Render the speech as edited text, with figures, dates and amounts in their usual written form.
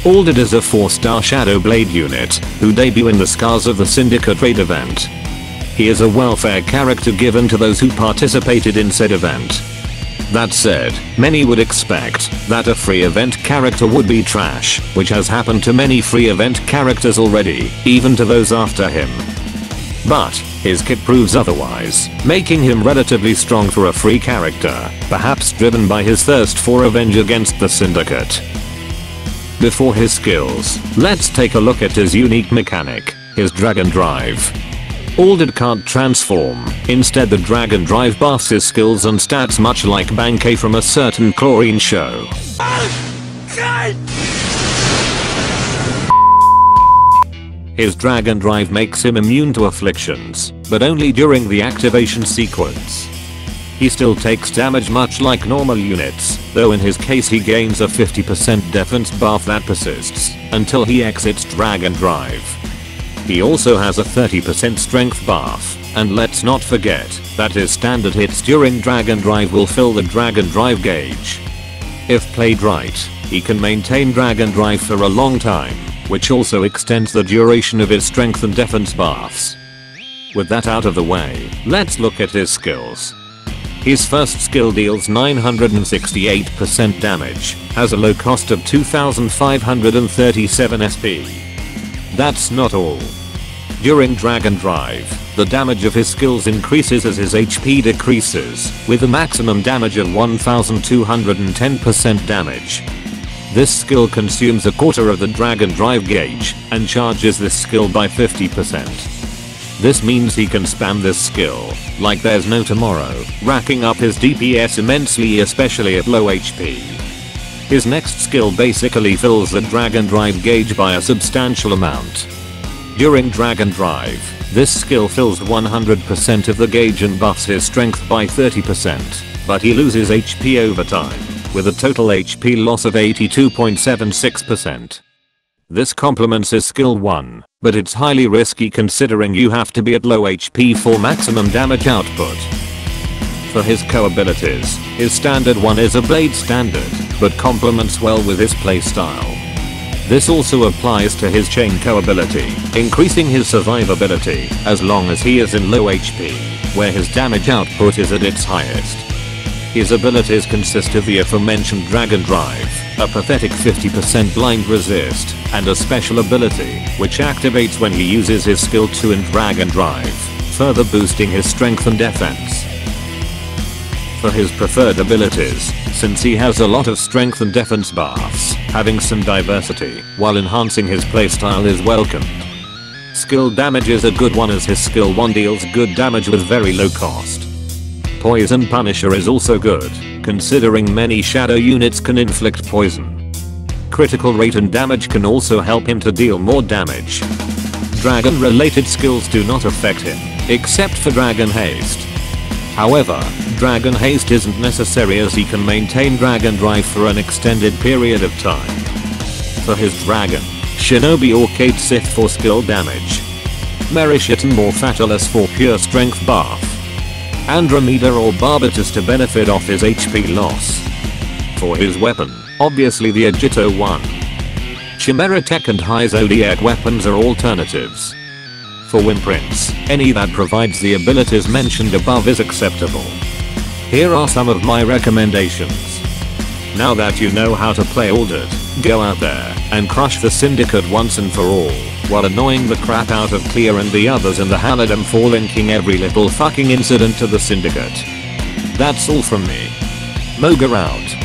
Aldred is a 4-star Shadow Blade unit who debut in the Scars of the Syndicate raid event. He is a welfare character given to those who participated in said event. That said, many would expect that a free event character would be trash, which has happened to many free event characters already, even to those after him. But his kit proves otherwise, making him relatively strong for a free character, perhaps driven by his thirst for revenge against the Syndicate. Before his skills, let's take a look at his unique mechanic, his Dragon Drive. Aldred can't transform, instead the Dragon Drive buffs his skills and stats much like Bankei from a certain chlorine show. His Dragon Drive makes him immune to afflictions, but only during the activation sequence. He still takes damage much like normal units, though in his case he gains a 50% defense buff that persists until he exits Dragon Drive. He also has a 30% strength buff, and let's not forget that his standard hits during Dragon Drive will fill the Dragon Drive gauge. If played right, he can maintain Dragon Drive for a long time, which also extends the duration of his strength and defense buffs. With that out of the way, let's look at his skills. His first skill deals 968% damage, has a low cost of 2537 SP. That's not all. During Dragon Drive, the damage of his skills increases as his HP decreases, with a maximum damage of 1210% damage. This skill consumes a quarter of the Dragon Drive gauge, and charges this skill by 50%. This means he can spam this skill like there's no tomorrow, racking up his DPS immensely, especially at low HP. His next skill basically fills the Dragon Drive gauge by a substantial amount. During Dragon Drive, this skill fills 100% of the gauge and buffs his strength by 30%, but he loses HP over time, with a total HP loss of 82.76%. This complements his skill 1, but it's highly risky considering you have to be at low HP for maximum damage output. For his co-abilities, his standard one is a blade standard, but complements well with his playstyle. This also applies to his chain co-ability, increasing his survivability as long as he is in low HP, where his damage output is at its highest. His abilities consist of the aforementioned Dragon Drive, a pathetic 50% blind resist, and a special ability, which activates when he uses his skill 2 in Dragon Drive, further boosting his strength and defense. For his preferred abilities, since he has a lot of strength and defense buffs, having some diversity while enhancing his playstyle is welcomed. Skill damage is a good one as his skill 1 deals good damage with very low cost. Poison Punisher is also good, considering many shadow units can inflict poison. Critical rate and damage can also help him to deal more damage. Dragon related skills do not affect him, except for Dragon Haste. However, Dragon Haste isn't necessary as he can maintain Dragon Drive for an extended period of time. For his Dragon, Shinobi or Kate Sith for skill damage. Merishitan or Fatalis for pure strength buff. Andromeda or Barbatus to benefit off his HP loss. For his weapon, obviously the Agito one. Chimera Tech and High Zodiac weapons are alternatives. For Wimprints, any that provides the abilities mentioned above is acceptable. Here are some of my recommendations. Now that you know how to play Aldred, go out there and crush the Syndicate once and for all, while annoying the crap out of Clear and the others in the Halidom for linking every little fucking incident to the Syndicate. That's all from me. Moga out.